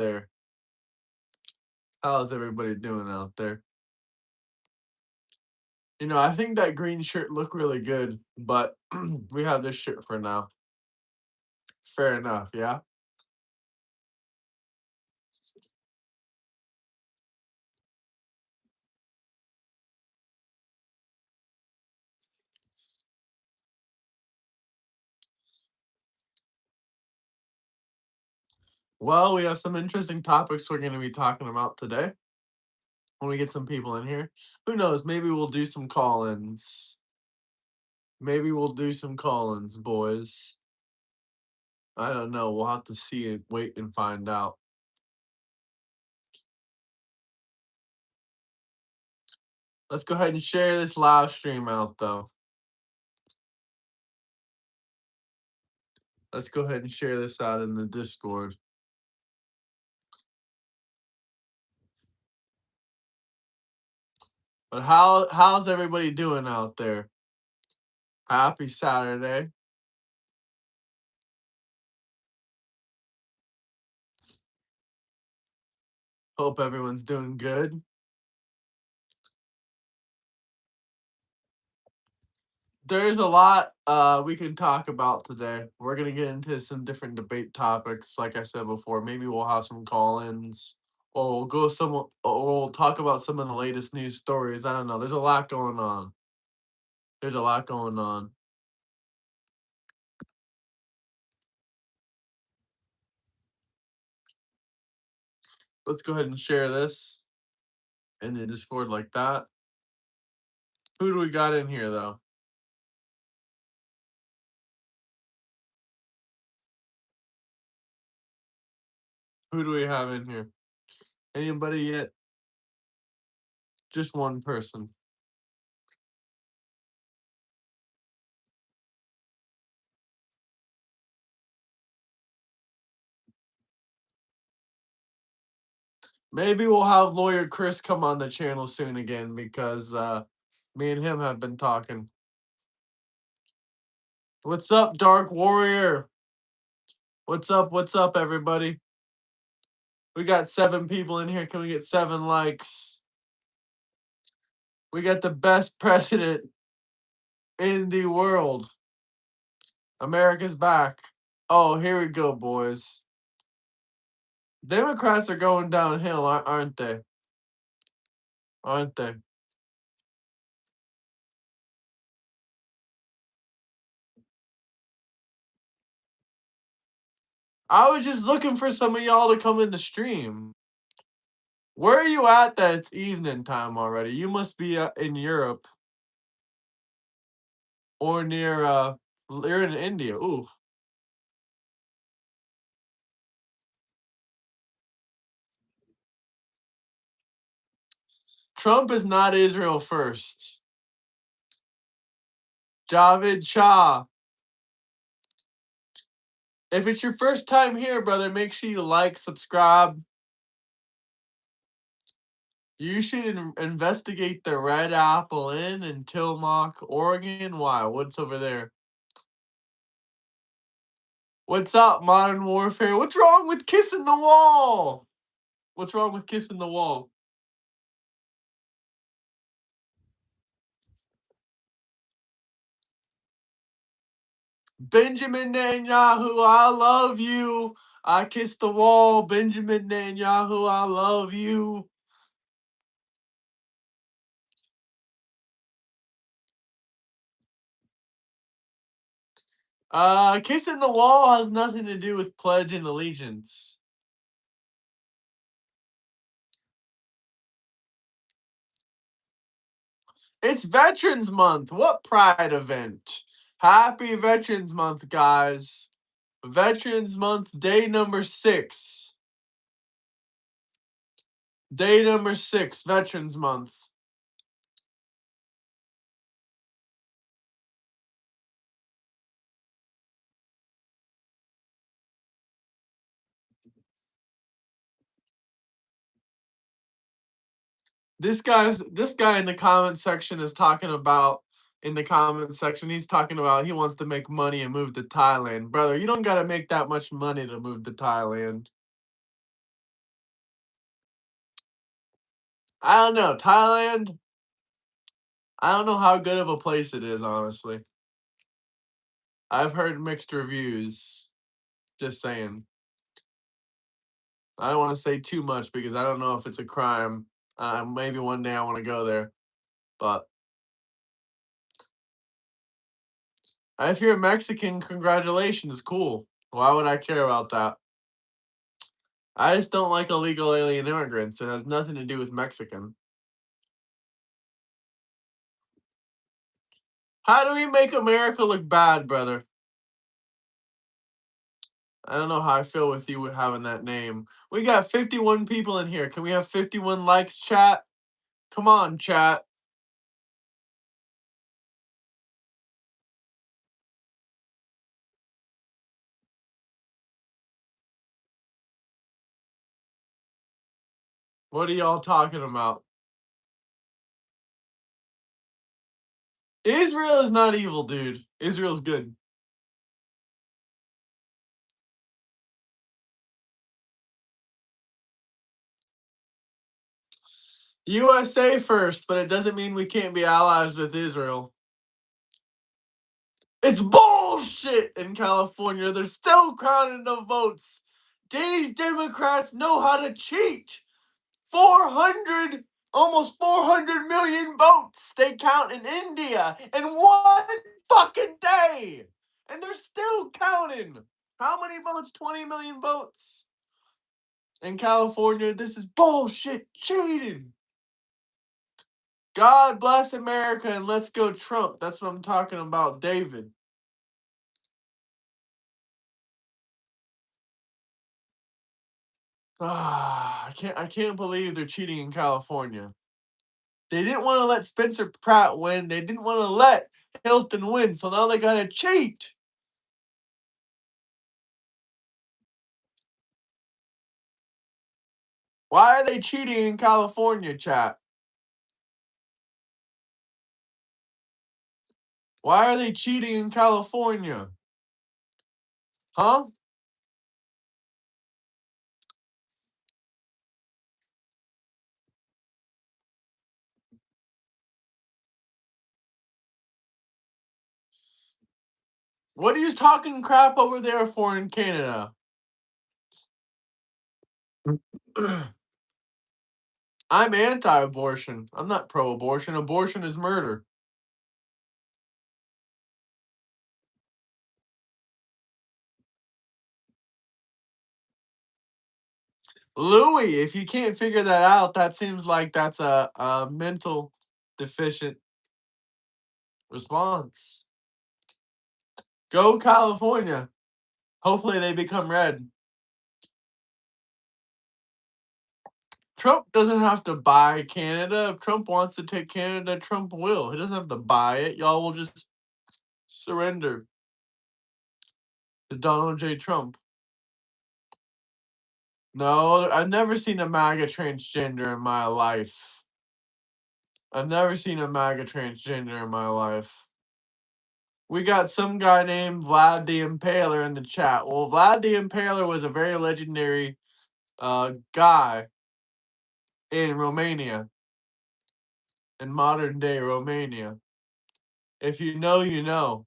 there? How's everybody doing out there? I think that green shirt looked really good, but we have this shirt for now. Fair enough, yeah? Well, we have some interesting topics we're going to be talking about today when we get some people in here. Who knows? Maybe we'll do some call-ins. Maybe we'll do some call-ins, boys. I don't know. We'll have to see it, wait and find out. Let's go ahead and share this live stream out, though. Let's go ahead and share this out in the Discord. But how's everybody doing out there? Happy Saturday. Hope everyone's doing good. There's a lot we can talk about today. We're gonna get into some different debate topics. Like I said before, maybe we'll have some call-ins, or we'll talk about some of the latest news stories. I don't know. There's a lot going on. There's a lot going on. Let's go ahead and share this in the Discord like that. Who do we got in here though? Who do we have in here? Anybody yet? Just one person. Maybe we'll have lawyer Chris come on the channel soon again because me and him have been talking. What's up, Dark Warrior? What's up, everybody? We got 7 people in here. Can we get 7 likes? We got the best president in the world. America's back. Oh, here we go, boys. Democrats are going downhill, aren't they? Aren't they? I was just looking for some of y'all to come in the stream. Where are you at that it's evening time already? You must be in Europe. Or near, you're in India. Ooh. Trump is not Israel first. Javid Shah. If it's your first time here, brother, make sure you like, subscribe. You should investigate the Red Apple Inn in Tillamook, Oregon. Why? What's over there? What's up, Modern Warfare? What's wrong with kissing the wall? What's wrong with kissing the wall? Benjamin Netanyahu, I love you. I kiss the wall. Benjamin Netanyahu, I love you. Kissing the wall has nothing to do with pledging allegiance. It's Veterans Month. What pride event? Happy Veterans Month, guys. Veterans Month, day number 6. Day number 6, Veterans Month. This guy in the comment section is talking about he's talking about he wants to make money and move to Thailand. Brother, you don't gotta make that much money to move to Thailand. I don't know. Thailand, I don't know how good of a place it is, honestly. I've heard mixed reviews. Just saying. I don't want to say too much because I don't know if it's a crime. Maybe one day I want to go there. But if you're Mexican, congratulations. Cool. Why would I care about that? I just don't like illegal alien immigrants. It has nothing to do with Mexican. How do we make America look bad, brother? I don't know how I feel with you having that name. We got 51 people in here. Can we have 51 likes, chat? Come on, chat. What are y'all talking about? Israel is not evil, dude. Israel's good. USA first, but it doesn't mean we can't be allies with Israel. It's bullshit in California. They're still counting the votes. These Democrats know how to cheat. 400, almost 400 million votes they count in India in one fucking day. And they're still counting. How many votes? 20 million votes. In California, this is bullshit cheating. God bless America and let's go Trump. That's what I'm talking about, David. I can't believe they're cheating in California. They didn't want to let Spencer Pratt win. They didn't want to let Hilton win, so now they gotta cheat. Why are they cheating in California, chat? Why are they cheating in California? Huh? What are you talking crap over there for in Canada? I'm anti-abortion. I'm not pro-abortion. Abortion is murder. Louis, if you can't figure that out, that seems like that's a mental deficient response. Go California. Hopefully they become red. Trump doesn't have to buy Canada. If Trump wants to take Canada, Trump will. He doesn't have to buy it. Y'all will just surrender to Donald J. Trump. No, I've never seen a MAGA transgender in my life. I've never seen a MAGA transgender in my life. We got some guy named Vlad the Impaler in the chat. Well, Vlad the Impaler was a very legendary guy in Romania, in modern day Romania. If you know, you know.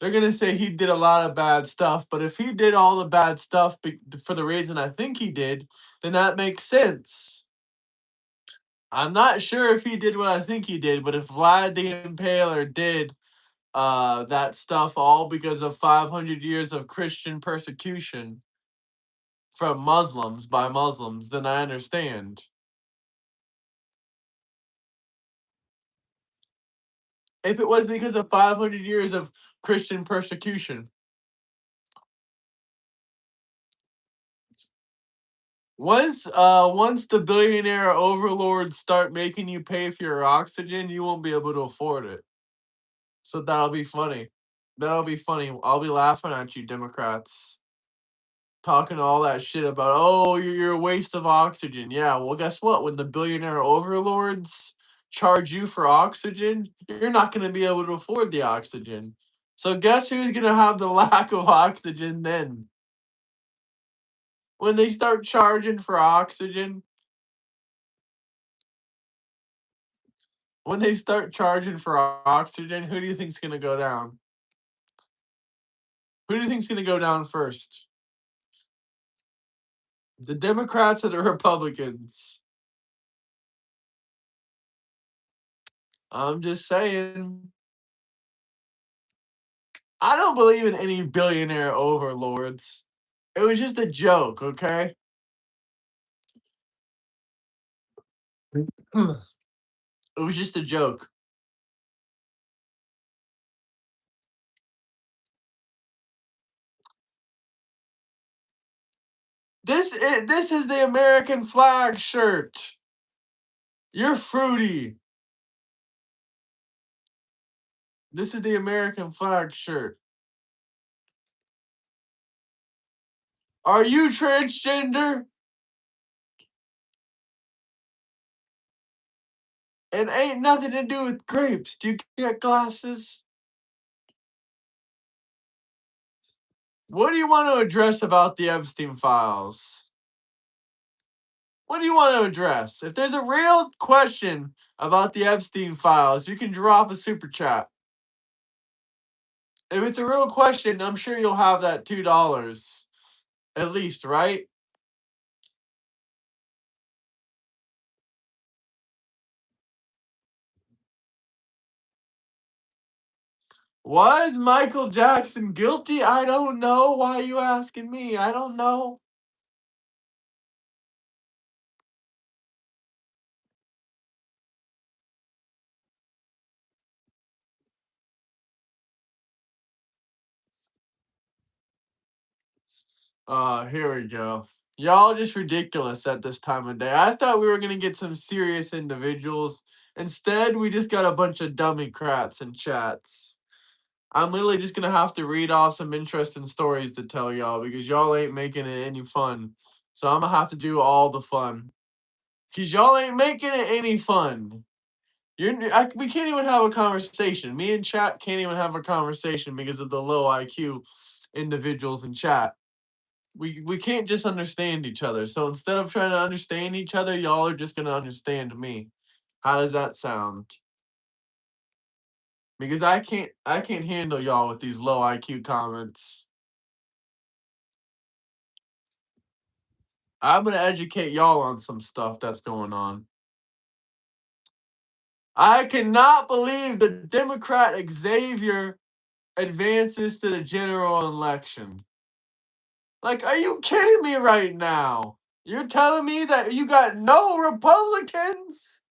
They're gonna say he did a lot of bad stuff, but if he did all the bad stuff for the reason I think he did, then that makes sense. I'm not sure if he did what I think he did, but if Vlad the Impaler did that stuff all because of 500 years of Christian persecution from Muslims by Muslims, then I understand. If it was because of 500 years of Christian persecution, once the billionaire overlords start making you pay for your oxygen, you won't be able to afford it. So that'll be funny. That'll be funny. I'll be laughing at you, Democrats. Talking all that shit about, oh, you're a waste of oxygen. Yeah, well, guess what? When the billionaire overlords charge you for oxygen, you're not going to be able to afford the oxygen. So guess who's going to have the lack of oxygen then? When they start charging for oxygen, When they start charging for oxygen, who do you think's gonna go down? Who do you think's gonna go down first? The Democrats or the Republicans? I'm just saying. I don't believe in any billionaire overlords. It was just a joke, okay? It was just a joke. This is the American flag shirt. You're fruity. This is the American flag shirt. Are you transgender? It ain't nothing to do with grapes. Do you get glasses? What do you want to address about the Epstein files? What do you want to address? If there's a real question about the Epstein files, you can drop a super chat. If it's a real question, I'm sure you'll have that $2 at least, right? Was Michael Jackson guilty? I don't know. Why are you asking me? I don't know. Here we go. Y'all just ridiculous at this time of day. I thought we were gonna get some serious individuals. Instead, we just got a bunch of dummy crats in chats. I'm literally just gonna have to read off some interesting stories to tell y'all because y'all ain't making it any fun. So I'm gonna have to do all the fun. Cause y'all ain't making it any fun. We can't even have a conversation. Me and chat can't even have a conversation because of the low IQ individuals in chat. We can't just understand each other. So instead of trying to understand each other, y'all are just gonna understand me. How does that sound? Because I can't handle y'all with these low IQ comments. I'm gonna educate y'all on some stuff that's going on. I cannot believe the Democrat Xavier advances to the general election. Like, are you kidding me right now? You're telling me that you got no Republicans?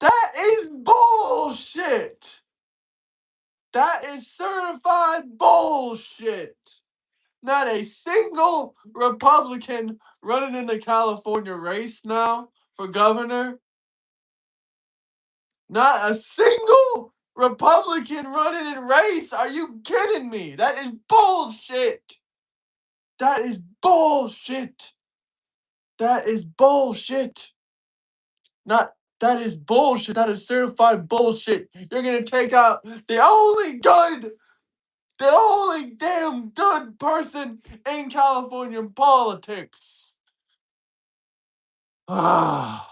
That is bullshit. That is certified bullshit. Not a single Republican running in the California race now for governor. Not a single Republican running in race. Are you kidding me? That is bullshit. That is bullshit. That is bullshit. Not that is bullshit. That is certified bullshit. You're gonna take out the only damn good person in California politics. I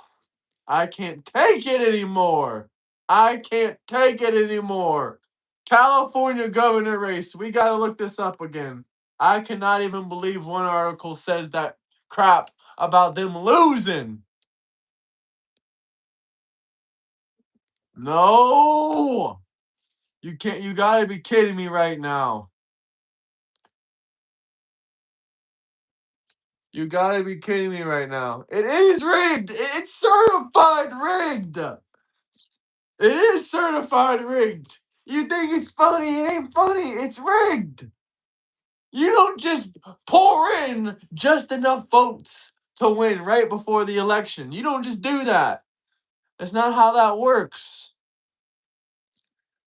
can't take it anymore. I can't take it anymore. California governor race. We gotta look this up again. I cannot even believe one article says that crap about them losing. No. You can't. You gotta be kidding me right now. You gotta be kidding me right now. It is rigged. It's certified rigged. It is certified rigged. You think it's funny? It ain't funny. It's rigged. You don't just pour in just enough votes to win right before the election. You don't just do that. That's not how that works.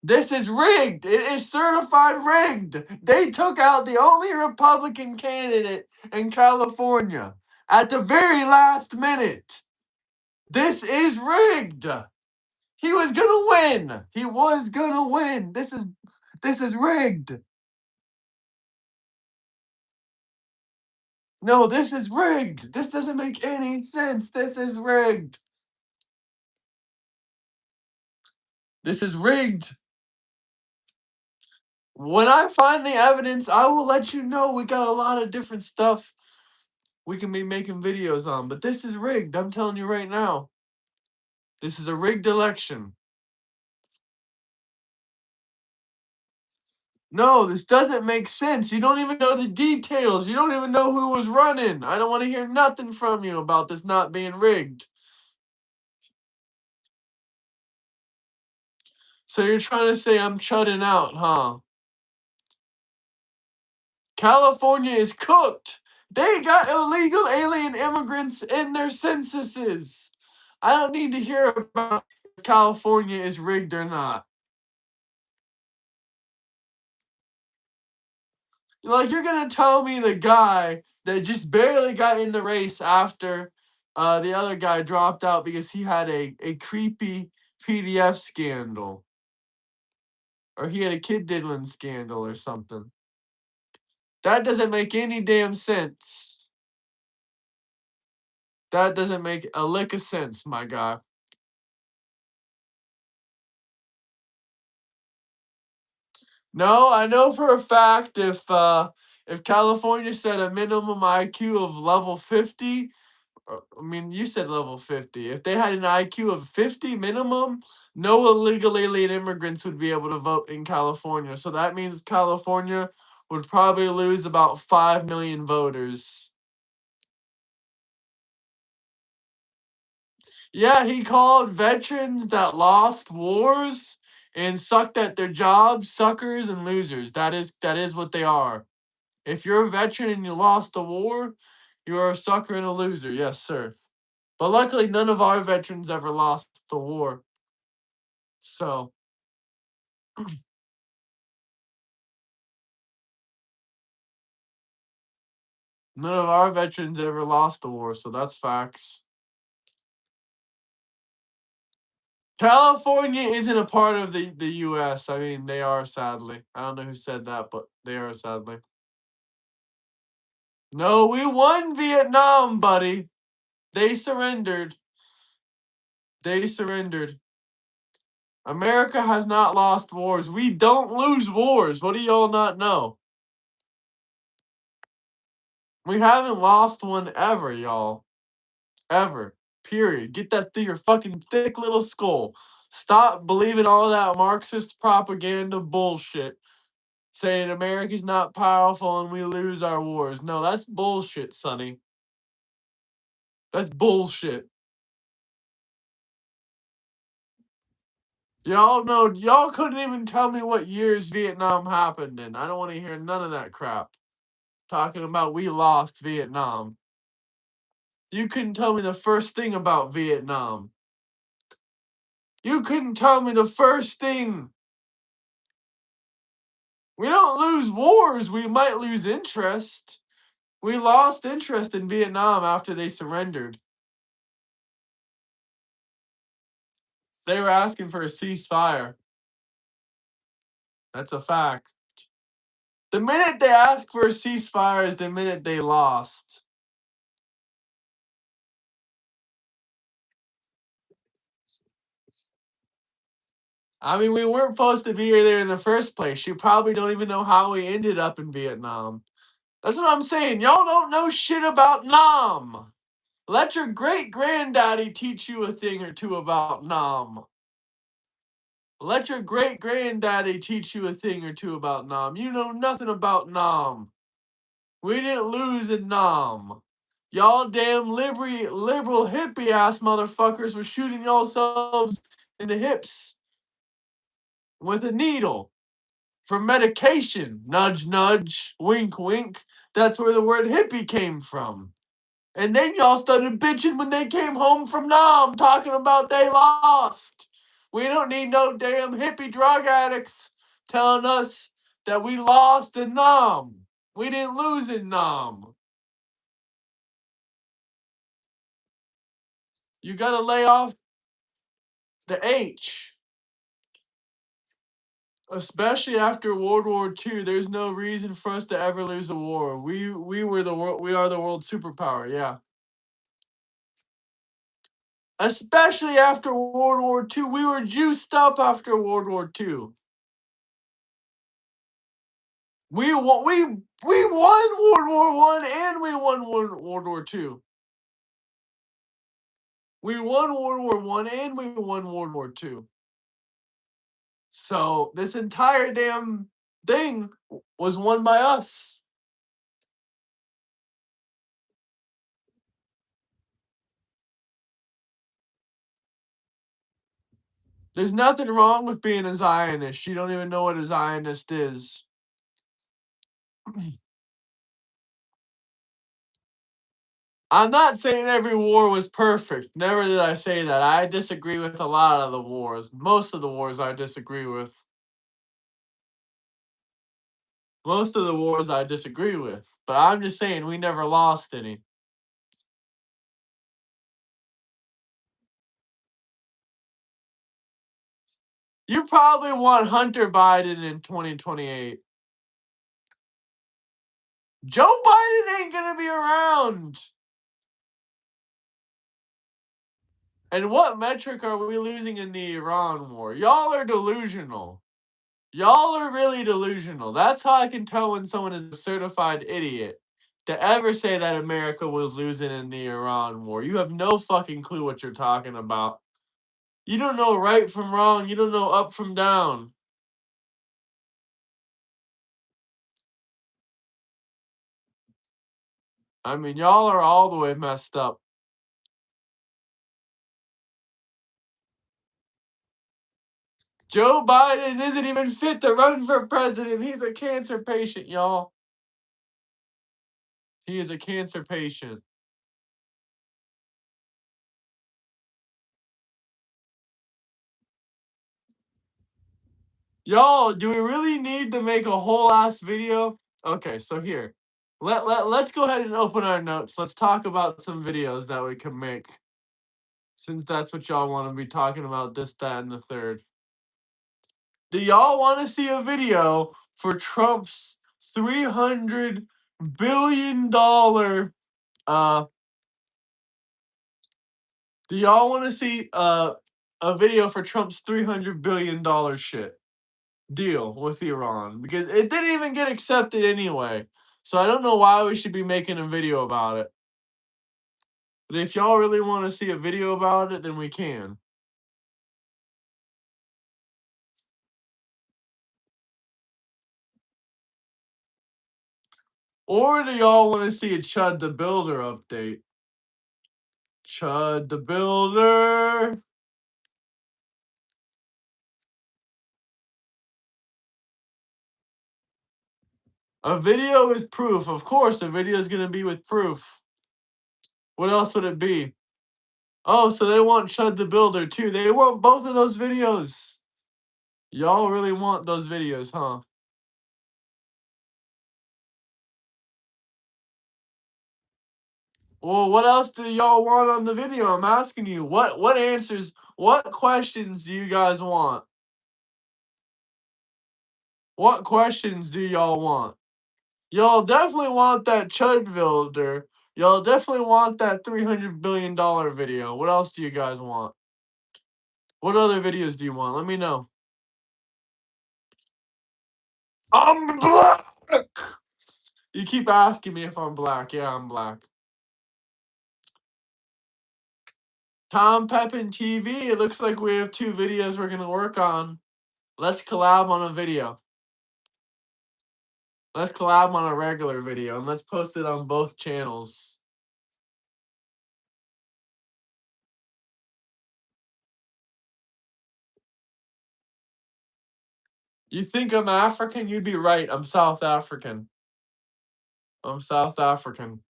This is rigged. It is certified rigged. They took out the only Republican candidate in California at the very last minute. This is rigged. He was gonna win. He was gonna win. This is rigged. No, this is rigged. This doesn't make any sense. This is rigged. This is rigged. When I find the evidence, I will let you know. We got a lot of different stuff we can be making videos on, but this is rigged. I'm telling you right now. This is a rigged election. No, this doesn't make sense. You don't even know the details. You don't even know who was running. I don't want to hear nothing from you about this not being rigged. So you're trying to say I'm shutting out, huh? California is cooked. They got illegal alien immigrants in their censuses. I don't need to hear about if California is rigged or not. Like, you're gonna tell me the guy that just barely got in the race after the other guy dropped out because he had a creepy PDF scandal. Or he had a kid diddling scandal or something. That doesn't make any damn sense. That doesn't make a lick of sense, my guy. No, I know for a fact if California set a minimum IQ of level 50, I mean, you said level 50. If they had an IQ of 50 minimum, no illegal alien immigrants would be able to vote in California. So that means California would probably lose about 5 million voters. Yeah, he called veterans that lost wars and sucked at their jobs suckers and losers. That is what they are. If you're a veteran and you lost a war, you are a sucker and a loser. Yes, sir. But luckily, none of our veterans ever lost the war. So, none of our veterans ever lost the war. So, that's facts. California isn't a part of the U.S. I mean, they are, sadly. I don't know who said that, but they are, sadly. No, we won Vietnam, buddy. They surrendered. They surrendered. America has not lost wars. We don't lose wars. What do y'all not know? We haven't lost one ever, y'all. Ever. Period. Get that through your fucking thick little skull. Stop believing all that Marxist propaganda bullshit. Saying America's not powerful and we lose our wars. No, that's bullshit, Sonny. That's bullshit. Y'all couldn't even tell me what years Vietnam happened in. I don't want to hear none of that crap. Talking about we lost Vietnam. You couldn't tell me the first thing about Vietnam. You couldn't tell me the first thing. We don't lose wars, we might lose interest. We lost interest in Vietnam after they surrendered. They were asking for a ceasefire. That's a fact. The minute they ask for a ceasefire is the minute they lost. I mean, we weren't supposed to be there in the first place. You probably don't even know how we ended up in Vietnam. That's what I'm saying. Y'all don't know shit about Nam. Let your great granddaddy teach you a thing or two about Nam. Let your great granddaddy teach you a thing or two about Nam. You know nothing about Nam. We didn't lose in Nam. Y'all damn liberal hippie ass motherfuckers were shooting yourselves in the hips with a needle for medication. Nudge, nudge, wink, wink. That's where the word hippie came from. And then y'all started bitching when they came home from Nam, talking about they lost. We don't need no damn hippie drug addicts telling us that we lost in Nam. We didn't lose in Nam. You gotta lay off the H. Especially after World War II, there's no reason for us to ever lose a war. We were the world. We are the world superpower. Yeah. Especially after World War II, we were juiced up after World War II. We won. We won World War One and we won World War II. We won World War One and we won World War II. So this entire damn thing was won by us. There's nothing wrong with being a Zionist. You don't even know what a Zionist is. I'm not saying every war was perfect. Never did I say that. I disagree with a lot of the wars. Most of the wars I disagree with. Most of the wars I disagree with. But I'm just saying we never lost any. You probably want Hunter Biden in 2028. Joe Biden ain't gonna be around. And what metric are we losing in the Iran war? Y'all are delusional. Y'all are really delusional. That's how I can tell when someone is a certified idiot. To ever say that America was losing in the Iran war. You have no fucking clue what you're talking about. You don't know right from wrong. You don't know up from down. I mean, y'all are all the way messed up. Joe Biden isn't even fit to run for president. He's a cancer patient, y'all. He is a cancer patient. Y'all, do we really need to make a whole ass video? Okay, so here. Let's go ahead and open our notes. Let's talk about some videos that we can make. Since that's what y'all want to be talking about, this, that, and the third. Do y'all want to see a video for Trump's $300 billion do y'all want to see a video for Trump's $300 billion shit deal with Iran? Because it didn't even get accepted anyway. So I don't know why we should be making a video about it. But if y'all really want to see a video about it, then we can. Or do y'all want to see a Chud the Builder update? Chud the Builder. A video with proof. Of course, a video is going to be with proof. What else would it be? Oh, so they want Chud the Builder too. They want both of those videos. Y'all really want those videos, huh? Well, what else do y'all want on the video? I'm asking you. What answers, what questions do you guys want? What questions do y'all want? Y'all definitely want that Chud Builder. Y'all definitely want that $300 billion video. What else do you guys want? What other videos do you want? Let me know. I'm black! You keep asking me if I'm black. Yeah, I'm black. Tom Pepin TV. It looks like we have 2 videos we're going to work on. Let's collab on a video. Let's collab on a regular video and let's post it on both channels. You think I'm African? You'd be right. I'm South African. I'm South African.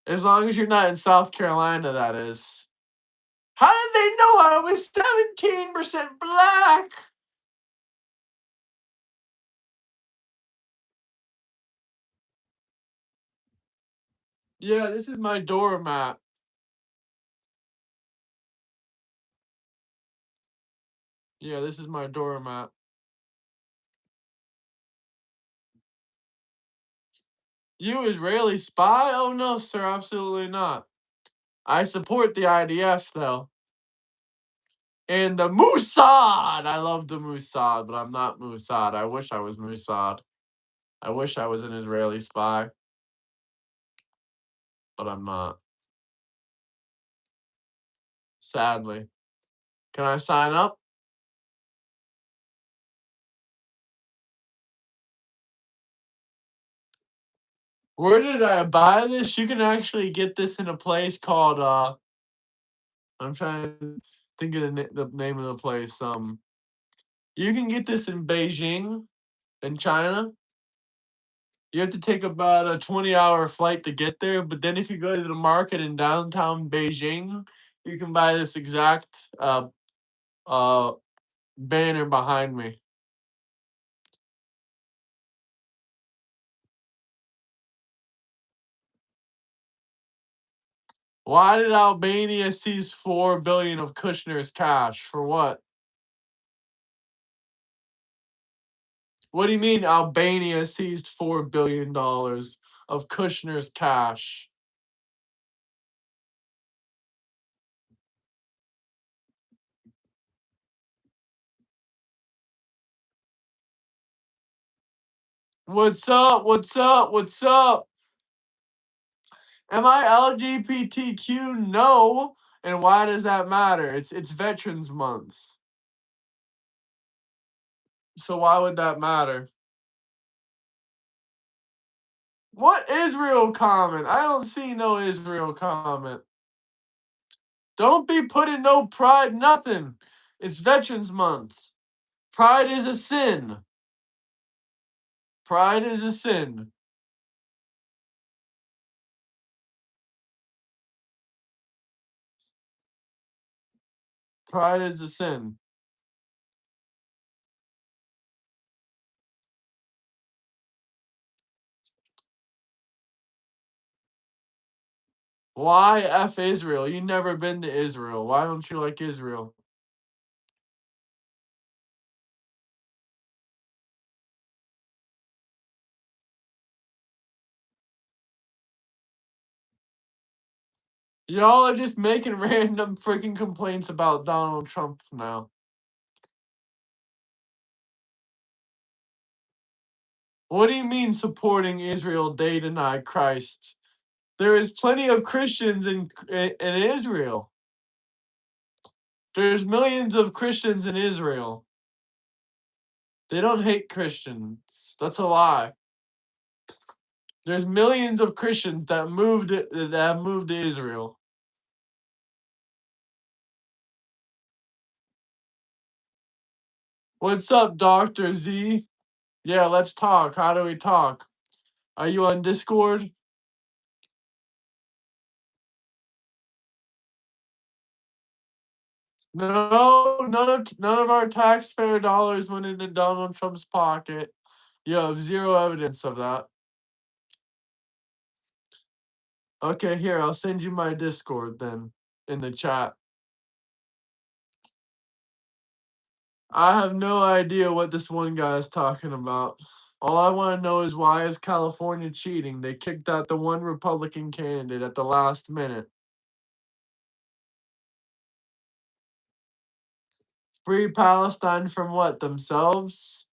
As long as you're not in South Carolina, that is. How did they know I was 17% black? Yeah, this is my doormat. Yeah, this is my doormat. You Israeli spy? Oh no, sir, absolutely not. I support the IDF though. And the Mossad! I love the Mossad, but I'm not Mossad. I wish I was Mossad. I wish I was an Israeli spy. But I'm not. Sadly. Can I sign up? Where did I buy this? You can actually get this in a place called I'm trying to think of the name of the place. You can get this in Beijing, in China. You have to take about a 20-hour flight to get there, but then if you go to the market in downtown Beijing, you can buy this exact uh banner behind me. Why did Albania seize 4 billion of Kushner's cash? For what? What do you mean Albania seized $4 billion of Kushner's cash? What's up? What's up? What's up? Am I LGBTQ? No. And why does that matter? It's Veterans Month. So why would that matter? What Israel comment? I don't see no Israel comment. Don't be putting no pride nothing. It's Veterans Month. Pride is a sin. Pride is a sin. Pride is a sin. Why F Israel? You never been to Israel. Why don't you like Israel? Y'all are just making random freaking complaints about Donald Trump now. What do you mean supporting Israel? They deny Christ. There is plenty of Christians in Israel. There's millions of Christians in Israel. They don't hate Christians. That's a lie. There's millions of Christians that have moved to Israel. What's up, Dr. Z? Yeah, let's talk. How do we talk? Are you on Discord? No, none of our taxpayer dollars went into Donald Trump's pocket. You have zero evidence of that. Okay, here, I'll send you my Discord then in the chat. I have no idea what this one guy is talking about. All I want to know is why is California cheating? They kicked out the one Republican candidate at the last minute. Free Palestine from what? Themselves?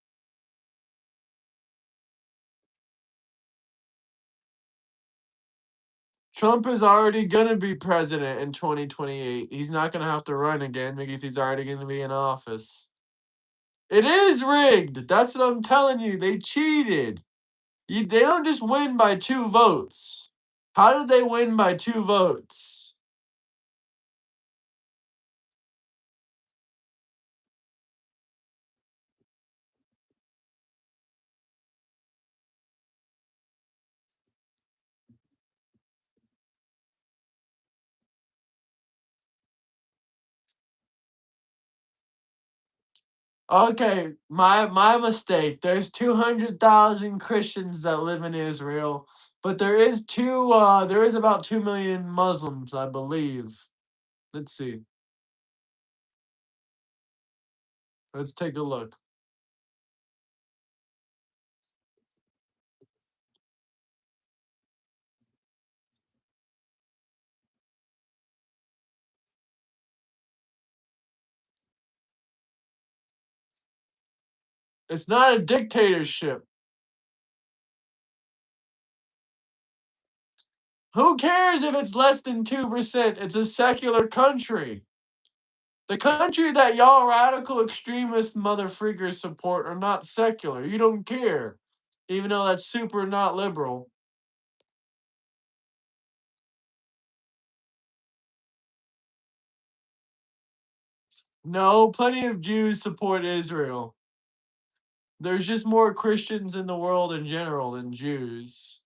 Trump is already going to be president in 2028. He's not going to have to run again because he's already going to be in office. It is rigged. That's what I'm telling you. They cheated. They don't just win by 2 votes. How did they win by 2 votes? Okay, my mistake. There's 200,000 Christians that live in Israel, but there is about 2 million Muslims, I believe. Let's see. Let's take a look. It's not a dictatorship. Who cares if it's less than 2%? It's a secular country. The country that y'all radical extremist motherfreakers support are not secular. You don't care. Even though that's super not liberal. No, plenty of Jews support Israel. There's just more Christians in the world in general than Jews.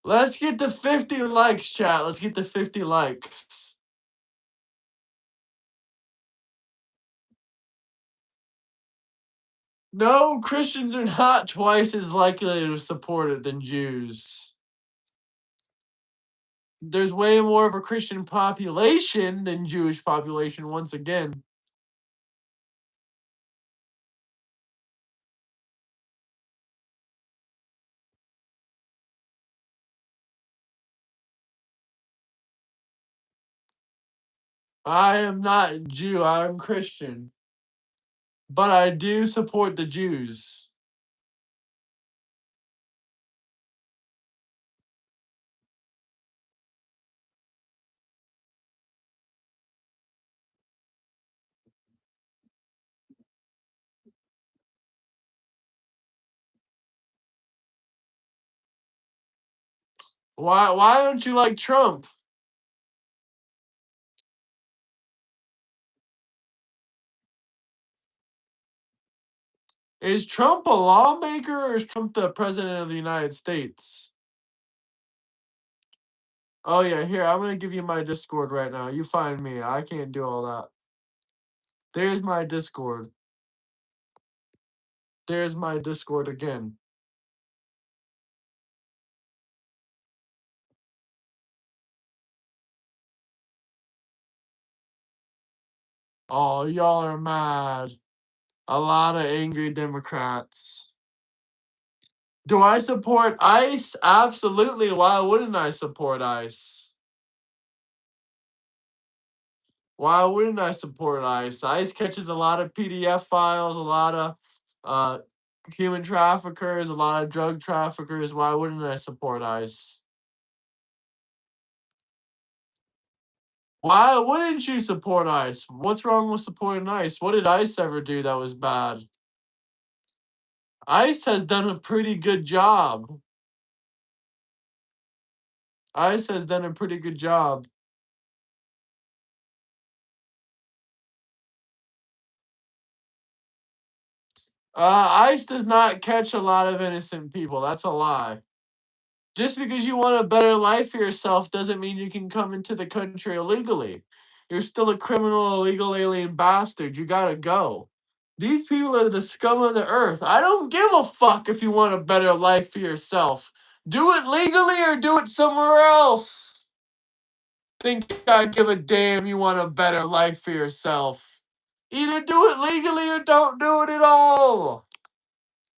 Let's get to 50 likes, chat. Let's get to 50 likes. No, Christians are not twice as likely to support it than Jews. There's way more of a Christian population than Jewish population, once again. I am not Jew, I'm Christian. But I do support the Jews. Why don't you like Trump? Is Trump a lawmaker or is Trump the president of the United States? Oh yeah, here, I'm gonna give you my Discord right now. You find me. I can't do all that. There's my Discord. There's my Discord again. Oh, y'all are mad. A lot of angry Democrats. Do I support ICE? Absolutely. Why wouldn't I support ICE? Why wouldn't I support ICE? ICE catches a lot of PDF files, a lot of uh, human traffickers, a lot of drug traffickers. Why wouldn't I support ICE? Why wouldn't you support ICE? What's wrong with supporting ICE? What did ICE ever do that was bad? ICE has done a pretty good job. ICE has done a pretty good job. ICE does not catch a lot of innocent people. That's a lie. Just because you want a better life for yourself doesn't mean you can come into the country illegally. You're still a criminal, illegal alien bastard. You gotta go. These people are the scum of the earth. I don't give a fuck if you want a better life for yourself. Do it legally or do it somewhere else. Think I give a damn you want a better life for yourself. Either do it legally or don't do it at all.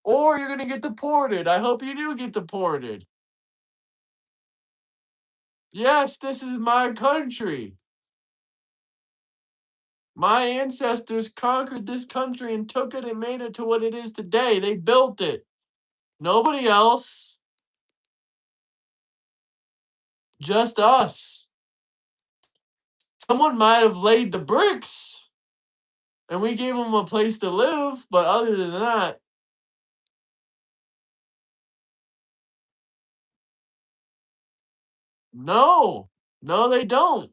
Or you're gonna get deported. I hope you do get deported. Yes, this is my country. My ancestors conquered this country and took it and made it to what it is today. They built it. Nobody else. Just us. Someone might have laid the bricks and we gave them a place to live, but other than that, no. No, they don't.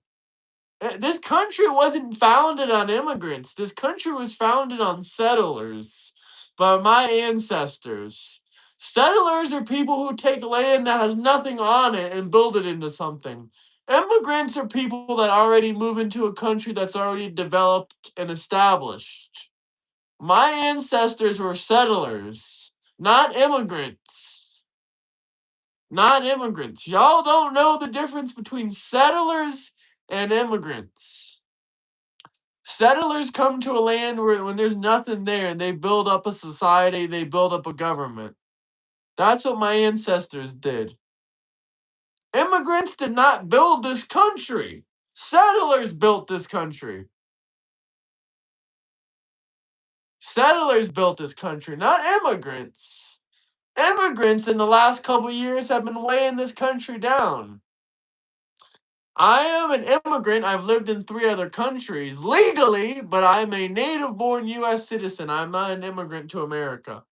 This country wasn't founded on immigrants. This country was founded on settlers by my ancestors. Settlers are people who take land that has nothing on it and build it into something. Immigrants are people that already move into a country that's already developed and established. My ancestors were settlers, not immigrants. Not immigrants. Y'all don't know the difference between settlers and immigrants. Settlers come to a land where when there's nothing there, and they build up a society, they build up a government. That's what my ancestors did. Immigrants did not build this country. Settlers built this country. Settlers built this country, not immigrants. Immigrants in the last couple years have been weighing this country down. I am an immigrant. I've lived in 3 other countries legally, but I'm a native-born U.S. citizen. I'm not an immigrant to America.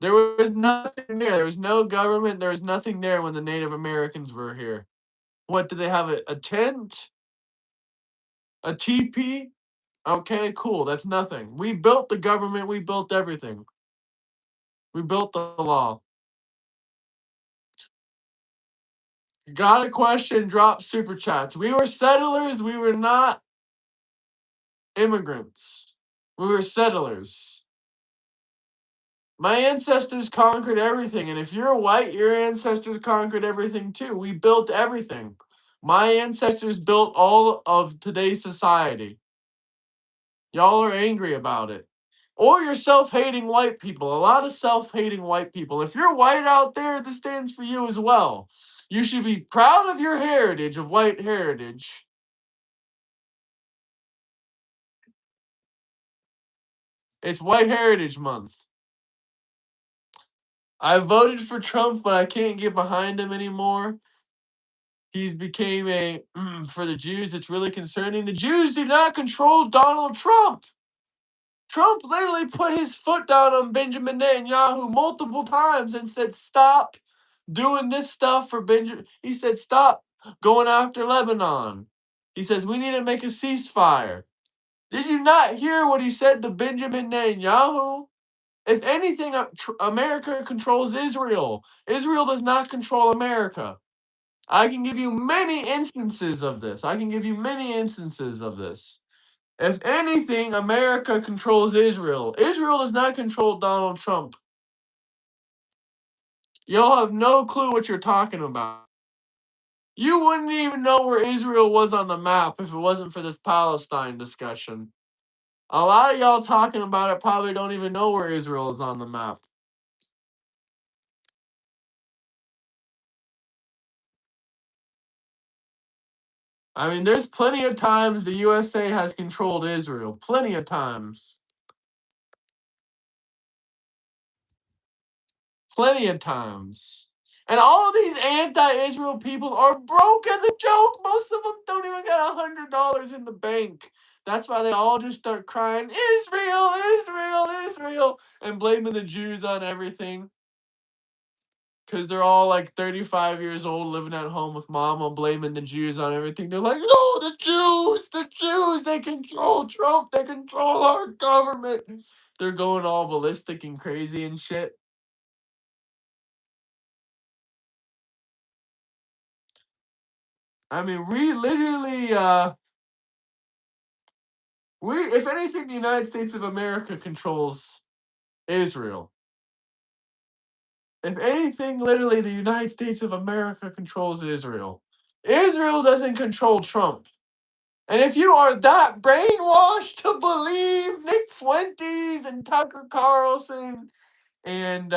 There was nothing there. There was no government. There was nothing there when the Native Americans were here. What, did they have a tent? A teepee? Okay, cool. That's nothing. We built the government. We built everything. We built the law. Got a question? Drop super chats. We were settlers. We were not immigrants. We were settlers. My ancestors conquered everything. And if you're white, your ancestors conquered everything too. We built everything. My ancestors built all of today's society. Y'all are angry about it. Or you're self-hating white people. A lot of self-hating white people. If you're white out there, this stands for you as well. You should be proud of your heritage, of white heritage. It's White Heritage Month. I voted for Trump, but I can't get behind him anymore. He's became a for the Jews. It's really concerning. The Jews do not control Donald Trump. Trump literally put his foot down on Benjamin Netanyahu multiple times and said, "Stop doing this stuff for Benjamin." He said, "Stop going after Lebanon." He says, "We need to make a ceasefire." Did you not hear what he said to Benjamin Netanyahu? If anything, America controls Israel. Israel does not control America. I can give you many instances of this. If anything, America controls Israel. Israel does not control Donald Trump. Y'all have no clue what you're talking about. You wouldn't even know where Israel was on the map if it wasn't for this Palestine discussion. A lot of y'all talking about it probably don't even know where Israel is on the map. I mean, there's plenty of times the USA has controlled Israel. Plenty of times. Plenty of times. And all of these anti-Israel people are broke as a joke. Most of them don't even got $100 in the bank. That's why they all just start crying, Israel, Israel, Israel, and blaming the Jews on everything. Because they're all like 35 years old, living at home with mama, blaming the Jews on everything. They're like, no, the Jews, they control Trump, they control our government. They're going all ballistic and crazy and shit. I mean, we literally, if anything, the United States of America controls Israel. If anything, literally, the United States of America controls Israel. Israel doesn't control Trump. And if you are that brainwashed to believe Nick Fuentes and Tucker Carlson and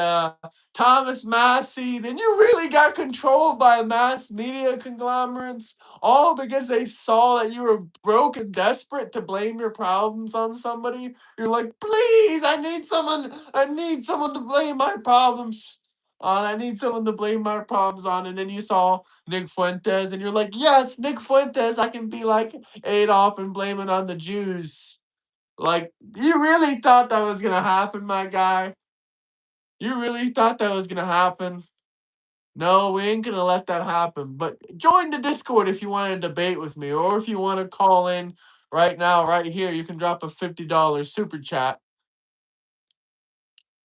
Thomas Massey, then you really got controlled by mass media conglomerates, all because they saw that you were broke and desperate to blame your problems on somebody. You're like, please, I need someone to blame my problems on. I need someone to blame my problems on. And then you saw Nick Fuentes, and you're like, yes, Nick Fuentes, I can be like Adolf and blame it on the Jews. Like, you really thought that was gonna happen, my guy? You really thought that was gonna happen? No, we ain't gonna let that happen. But join the Discord if you want to debate with me, or if you want to call in right now, right here. You can drop a $50 super chat.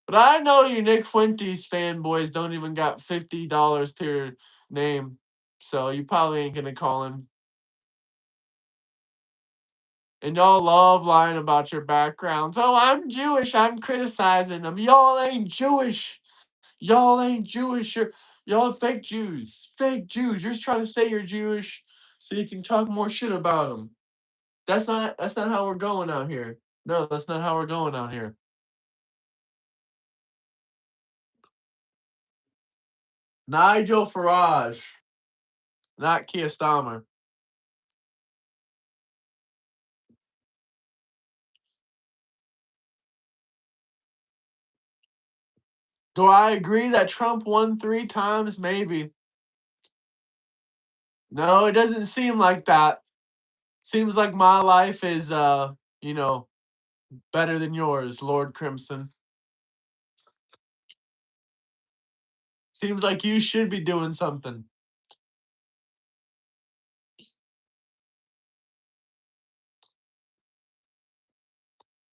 But I know you Nick Fuentes fanboys don't even got $50 to your name, so you probably ain't gonna call in. And y'all love lying about your backgrounds. Oh, I'm Jewish. I'm criticizing them. Y'all ain't Jewish. Y'all ain't Jewish. Y'all fake Jews. Fake Jews. You're just trying to say you're Jewish so you can talk more shit about them. That's not how we're going out here. No, that's not how we're going out here. Nigel Farage, not Keir Starmer. Do I agree that Trump won 3 times? Maybe. No, it doesn't seem like that. Seems like my life is you know, better than yours, Lord Crimson. Seems like you should be doing something.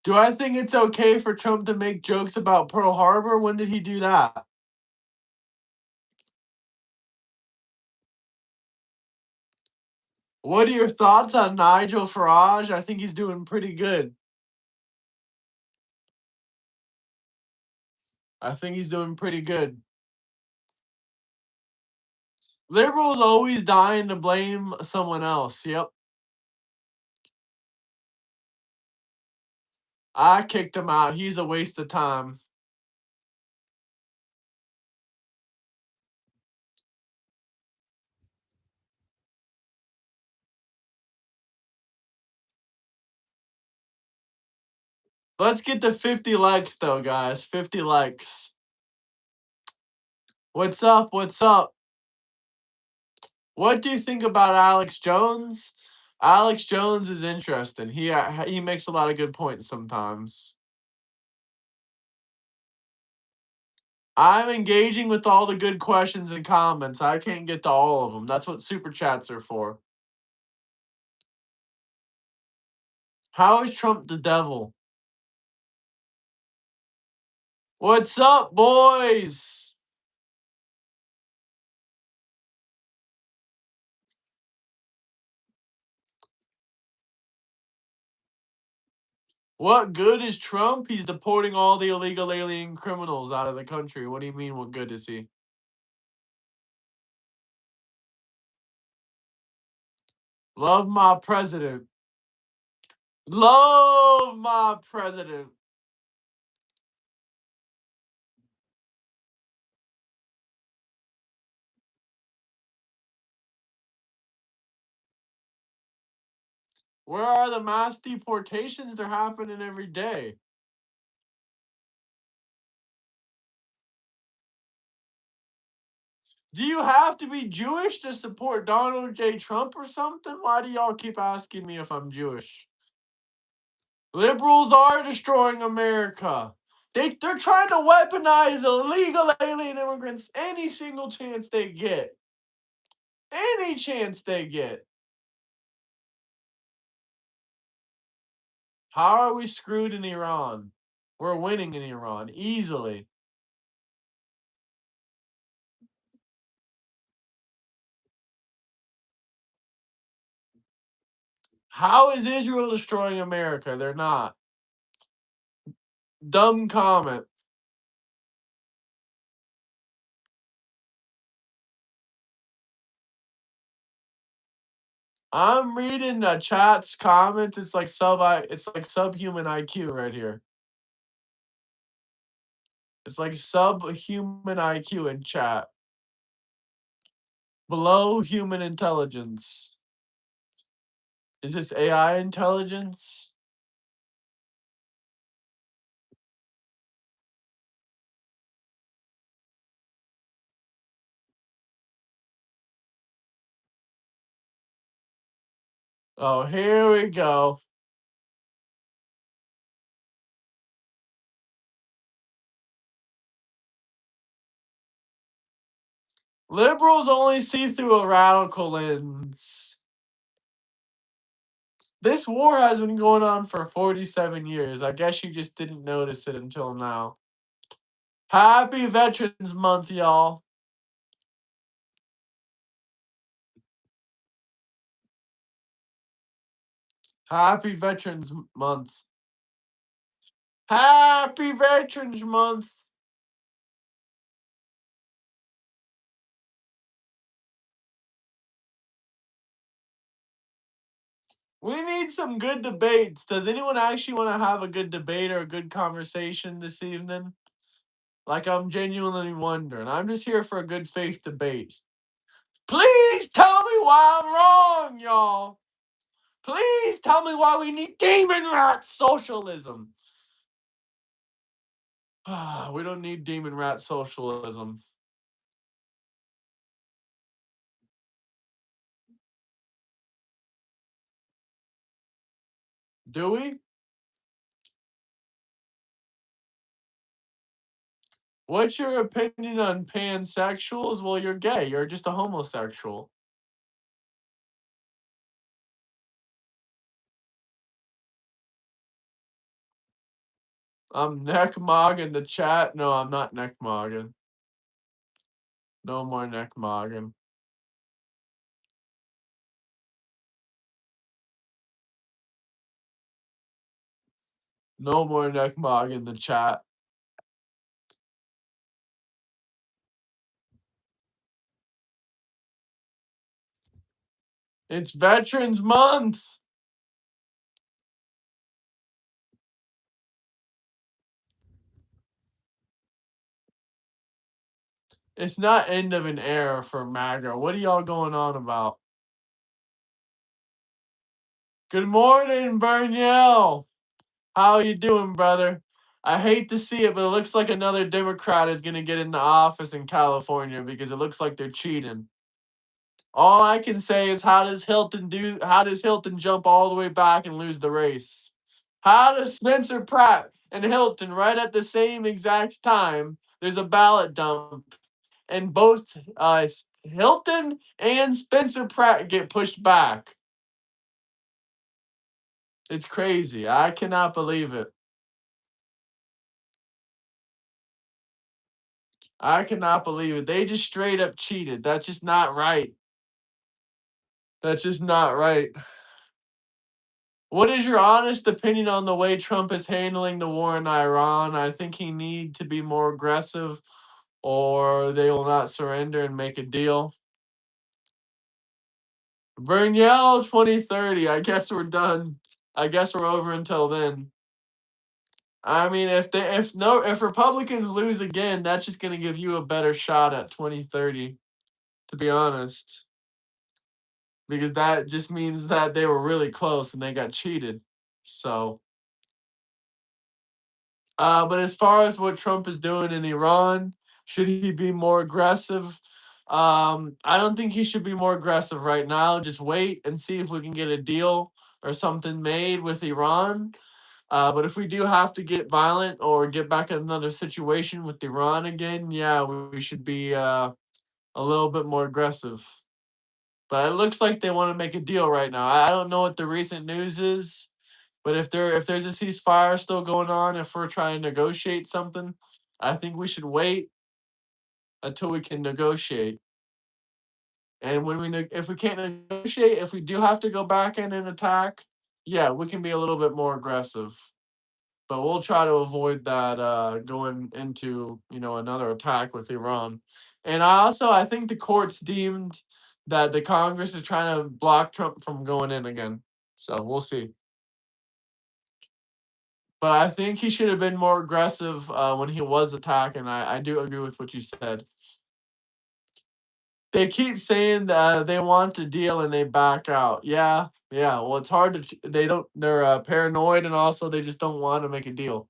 Do I think it's okay for Trump to make jokes about Pearl Harbor? When did he do that? What are your thoughts on Nigel Farage? I think he's doing pretty good. I think he's doing pretty good. Liberals always dying to blame someone else. Yep. I kicked him out. He's a waste of time. Let's get to 50 likes though, guys. 50 likes. What's up? What's up? What do you think about Alex Jones? Alex Jones is interesting. He makes a lot of good points sometimes. I'm engaging with all the good questions and comments. I can't get to all of them. That's what super chats are for. How is Trump the devil? What's up, boys? What good is Trump? He's deporting all the illegal alien criminals out of the country. What do you mean, what good is he? Love my president. Love my president. Where are the mass deportations? They're happening every day. Do you have to be Jewish to support Donald J. Trump or something? Why do y'all keep asking me if I'm Jewish? Liberals are destroying America. They're trying to weaponize illegal alien immigrants any single chance they get. Any chance they get. How are we screwed in Iran? We're winning in Iran easily. How is Israel destroying America? They're not. Dumb comment. I'm reading the chat's comments. It's like subhuman IQ right here. It's like subhuman IQ in chat. Below human intelligence. Is this AI intelligence? Oh, here we go. Liberals only see through a radical lens. This war has been going on for 47 years. I guess you just didn't notice it until now. Happy Veterans Month, y'all. Happy Veterans Month. Happy Veterans Month. We need some good debates. Does anyone actually want to have a good debate or a good conversation this evening? Like, I'm genuinely wondering. I'm just here for a good faith debate. Please tell me why I'm wrong, y'all. Please tell me why we need demon rat socialism. We don't need demon rat socialism. Do we? What's your opinion on pansexuals? Well, you're gay. You're just a homosexual. I'm neckmog in the chat. No, I'm not neckmogging. No more neckmogging. No more neckmog in the chat. It's Veterans Month. It's not end of an era for MAGA. What are y'all going on about? Good morning, Burnell. How you doing, brother? I hate to see it, but it looks like another Democrat is going to get into office in California because it looks like they're cheating. All I can say is how does Hilton jump all the way back and lose the race? How does Spencer Pratt and Hilton right at the same exact time there's a ballot dump and both Hilton and Spencer Pratt get pushed back? It's crazy. I cannot believe it. I cannot believe it. They just straight up cheated. That's just not right. That's just not right. What is your honest opinion on the way Trump is handling the war in Iran? I think he need to be more aggressive or they will not surrender and make a deal. Burnell 2030. I guess we're done. I guess we're over until then. I mean, if Republicans lose again, that's just going to give you a better shot at 2030, to be honest. Because that just means that they were really close and they got cheated. So, but as far as what Trump is doing in Iran, should he be more aggressive? I don't think he should be more aggressive right now. Just wait and see if we can get a deal or something made with Iran. But if we do have to get violent or get back in another situation with Iran again, yeah, we should be a little bit more aggressive. But it looks like they want to make a deal right now. I don't know what the recent news is, but if there's a ceasefire still going on, if we're trying to negotiate something, I think we should wait until we can negotiate. And if we can't negotiate, if we do have to go back in and attack, yeah, we can be a little bit more aggressive. But we'll try to avoid that going into another attack with Iran. And I think the courts deemed that the Congress is trying to block Trump from going in again. So we'll see. But I think he should have been more aggressive when he was attacking. I do agree with what you said. They keep saying that they want to deal and they back out. Yeah, yeah. Well, it's hard to. They don't. They're paranoid and also they just don't want to make a deal.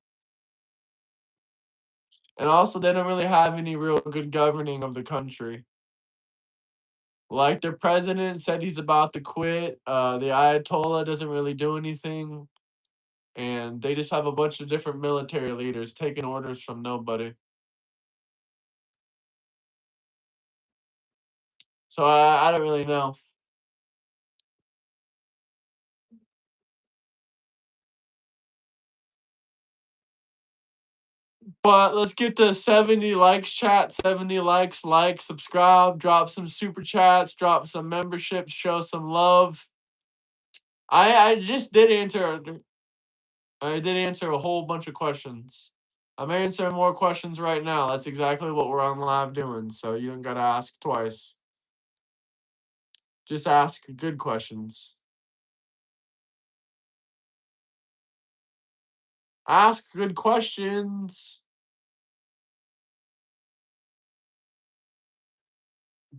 And also, they don't really have any real good governing of the country. Like their president said he's about to quit. The Ayatollah doesn't really do anything, and they just have a bunch of different military leaders taking orders from nobody. So I don't really know. But let's get to 70 likes, chat. 70 likes, subscribe, drop some super chats, drop some memberships, show some love. I just did answer. I did answer a whole bunch of questions. I'm answering more questions right now. That's exactly what we're on live doing. So you don't gotta ask twice. Just ask good questions. Ask good questions.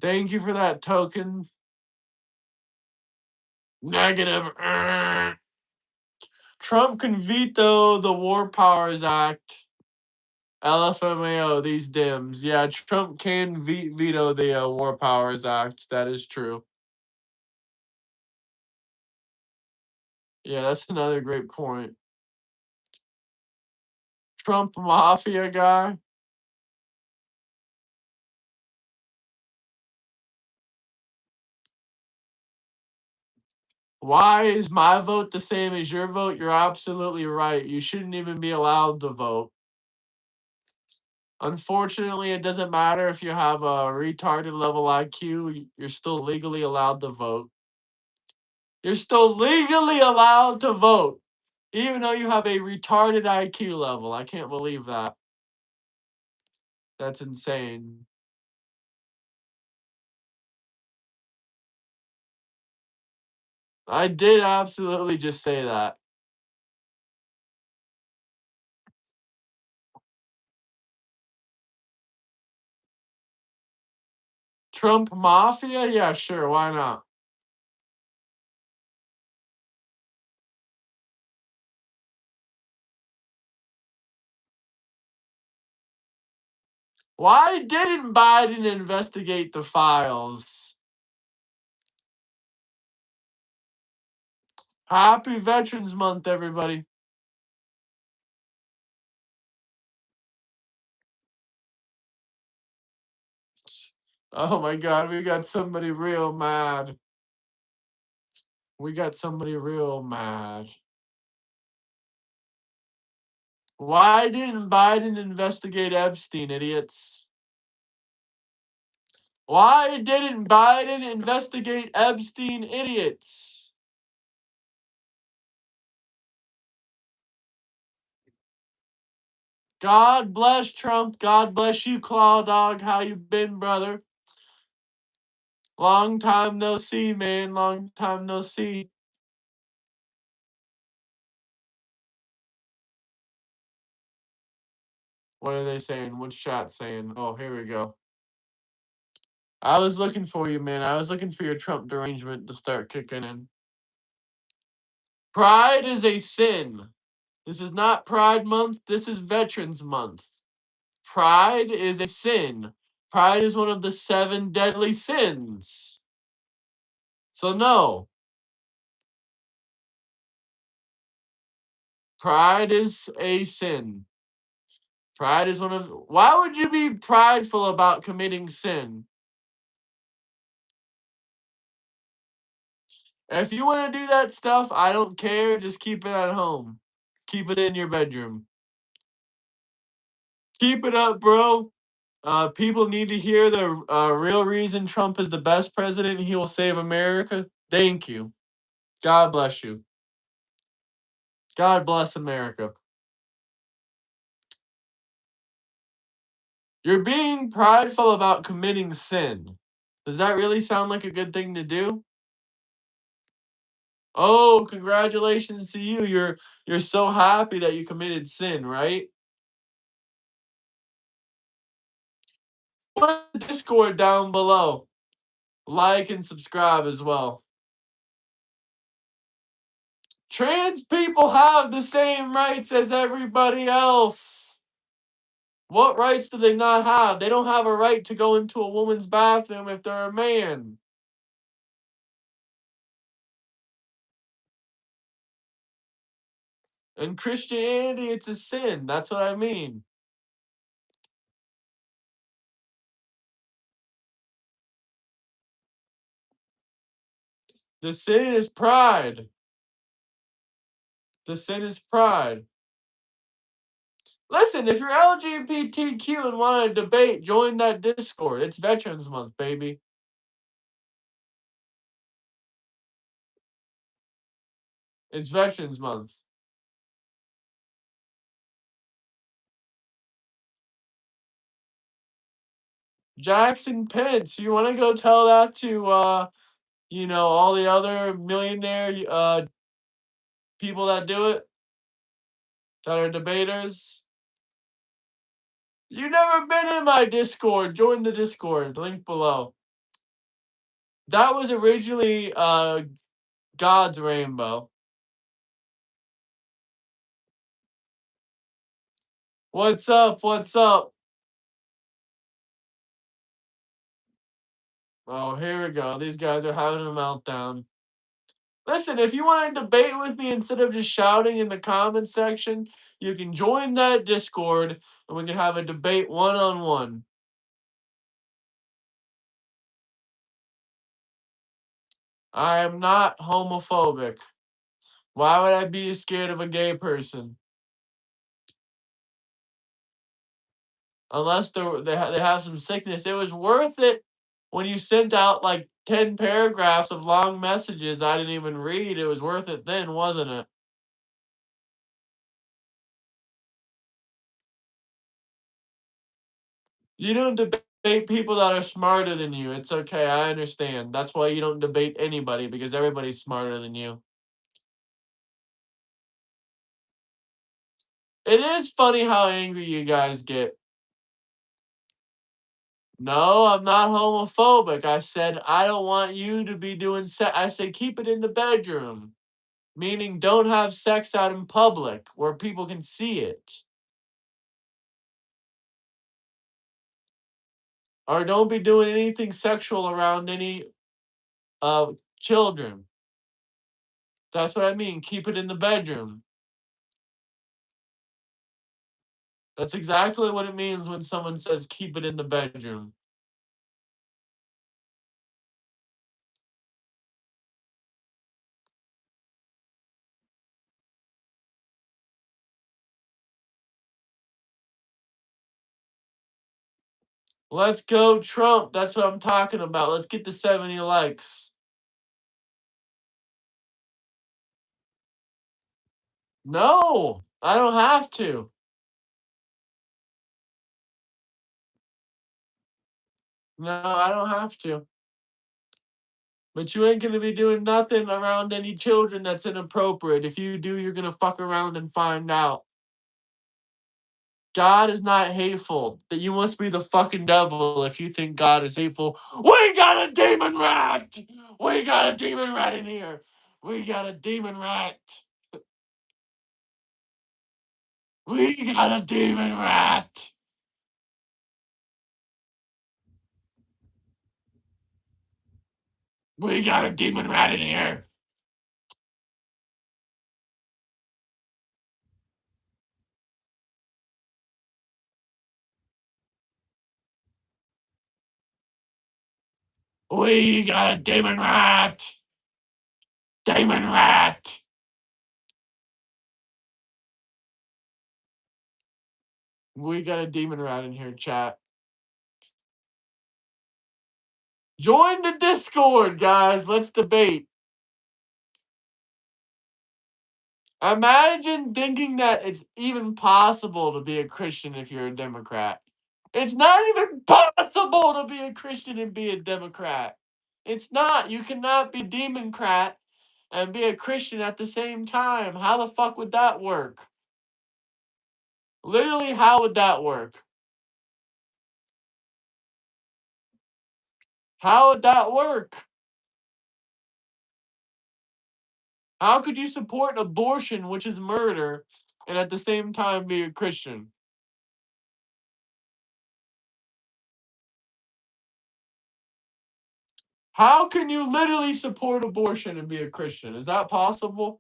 Thank you for that token. Negative. Trump can veto the War Powers Act. LFMAO, these Dims. Yeah, Trump can veto the War Powers Act. That is true. Yeah, that's another great point. Trump mafia guy. Why is my vote the same as your vote? You're absolutely right. You shouldn't even be allowed to vote. Unfortunately, it doesn't matter if you have a retarded level IQ, you're still legally allowed to vote. You're still legally allowed to vote, even though you have a retarded IQ level. I can't believe that. That's insane. I did absolutely just say that. Trump Mafia? Yeah, sure. Why not? Why didn't Biden investigate the files? Happy Veterans Month, everybody. Oh my God, we got somebody real mad. We got somebody real mad. Why didn't Biden investigate Epstein, idiots? Why didn't Biden investigate Epstein, idiots? God bless Trump. God bless you, Claw Dog. How you been, brother? Long time no see, man. Long time no see. What are they saying? What's chat saying? Oh, here we go. I was looking for you, man. I was looking for your Trump derangement to start kicking in. Pride is a sin. This is not Pride Month. This is Veterans Month. Pride is a sin. Pride is one of the 7 deadly sins. So, no. Pride is a sin. Pride is one of. Why would you be prideful about committing sin? If you want to do that stuff, I don't care. Just keep it at home. Keep it in your bedroom. Keep it up, bro. People need to hear the real reason Trump is the best president. He will save America. Thank you. God bless you. God bless America. You're being prideful about committing sin. Does that really sound like a good thing to do? Oh, congratulations to you. You're so happy that you committed sin, right? Put the Discord down below. Like and subscribe as well. Trans people have the same rights as everybody else. What rights do they not have? They don't have a right to go into a woman's bathroom if they're a man. In Christianity, it's a sin. That's what I mean. The sin is pride. The sin is pride. Listen, if you're LGBTQ and want to debate, join that Discord. It's Veterans Month, baby. It's Veterans Month. Jackson Pence, you want to go tell that to, all the other millionaire people that do it? that are debaters. You've never been in my Discord. Join the Discord. Link below. That was originally God's rainbow. What's up? What's up? Oh, here we go. These guys are having a meltdown. Listen, if you want to debate with me instead of just shouting in the comment section, you can join that Discord and we can have a debate one-on-one. I am not homophobic. Why would I be scared of a gay person? Unless they have some sickness. It was worth it when you sent out like 10 paragraphs of long messages I didn't even read. It was worth it then, wasn't it? You don't debate people that are smarter than you. It's okay. I understand. That's why you don't debate anybody, because everybody's smarter than you. It is funny how angry you guys get. No, I'm not homophobic. I said I don't want you to be doing sex. I said keep it in the bedroom, meaning don't have sex out in public where people can see it. Or don't be doing anything sexual around any children. That's what I mean. Keep it in the bedroom. That's exactly what it means when someone says keep it in the bedroom. Let's go, Trump. That's what I'm talking about. Let's get to 70 likes. No, I don't have to. No, I don't have to. But you ain't gonna be doing nothing around any children that's inappropriate. If you do, you're gonna fuck around and find out. God is not hateful. That you must be the fucking devil if you think God is hateful. We got a demon rat! We got a demon rat in here! We got a demon rat! We got a demon rat! We got a demon rat in here! We got a demon rat! Demon rat! We got a demon rat in here, chat. Join the Discord, guys. Let's debate. Imagine thinking that it's even possible to be a Christian if you're a Democrat. It's not even possible to be a Christian and be a Democrat. It's not. You cannot be a Democrat and be a Christian at the same time. How the fuck would that work? Literally, how would that work? How would that work? How could you support abortion, which is murder, and at the same time be a Christian? How can you literally support abortion and be a Christian? Is that possible?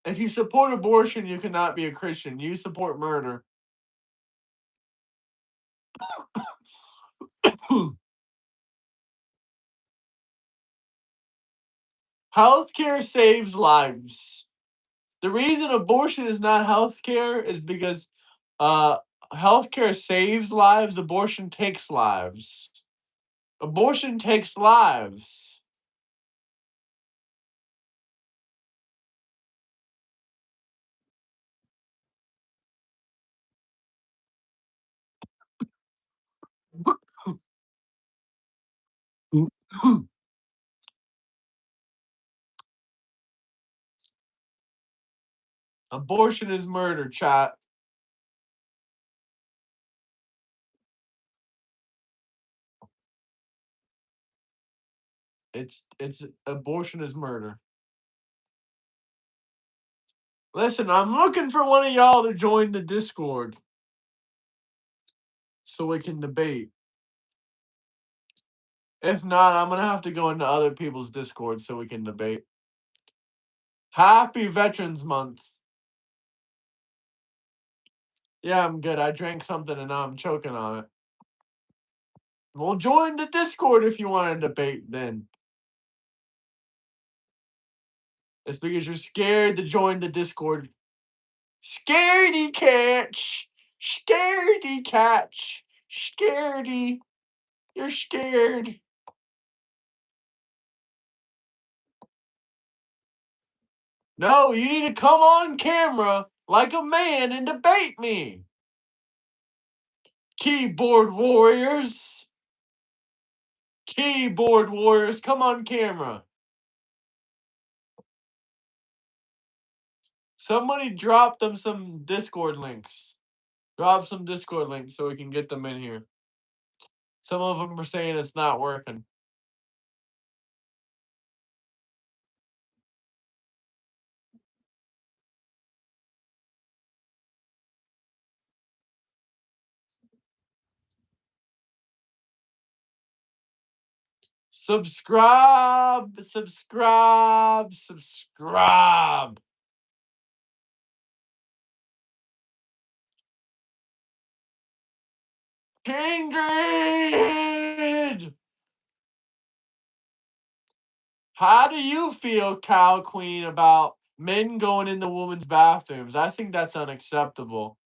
If you support abortion, you cannot be a Christian. You support murder. Healthcare saves lives. The reason abortion is not healthcare is because uh, healthcare saves lives, abortion takes lives. Abortion takes lives. Abortion is murder, chat. It's abortion is murder. Listen, I'm looking for one of y'all to join the Discord so we can debate. If not, I'm gonna have to go into other people's Discord so we can debate. Happy Veterans Month. Yeah, I'm good. I drank something and now I'm choking on it. Well, join the Discord if you want to debate then. It's because you're scared to join the Discord. Scaredy catch. Scaredy catch. Scaredy. You're scared. No, you need to come on camera like a man and debate me. Keyboard warriors. Keyboard warriors, come on camera. Somebody drop them some Discord links. Drop some Discord links so we can get them in here. Some of them are saying it's not working. Subscribe, subscribe, subscribe. Kindred! How do you feel, Cow Queen, about men going into women's bathrooms? I think that's unacceptable.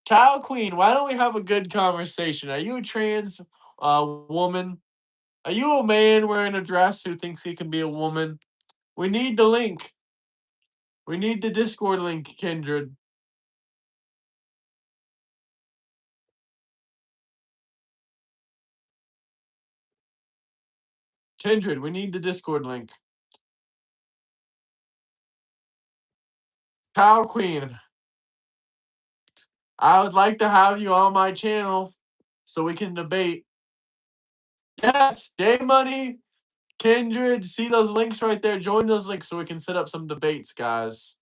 Cow Queen, why don't we have a good conversation? Are you a trans woman? Are you a man wearing a dress who thinks he can be a woman? We need the link. We need the Discord link, Kindred. Kindred, we need the Discord link. Cow Queen, I would like to have you on my channel so we can debate. Yes, Day Money, Kindred, see those links right there? Join those links so we can set up some debates, guys.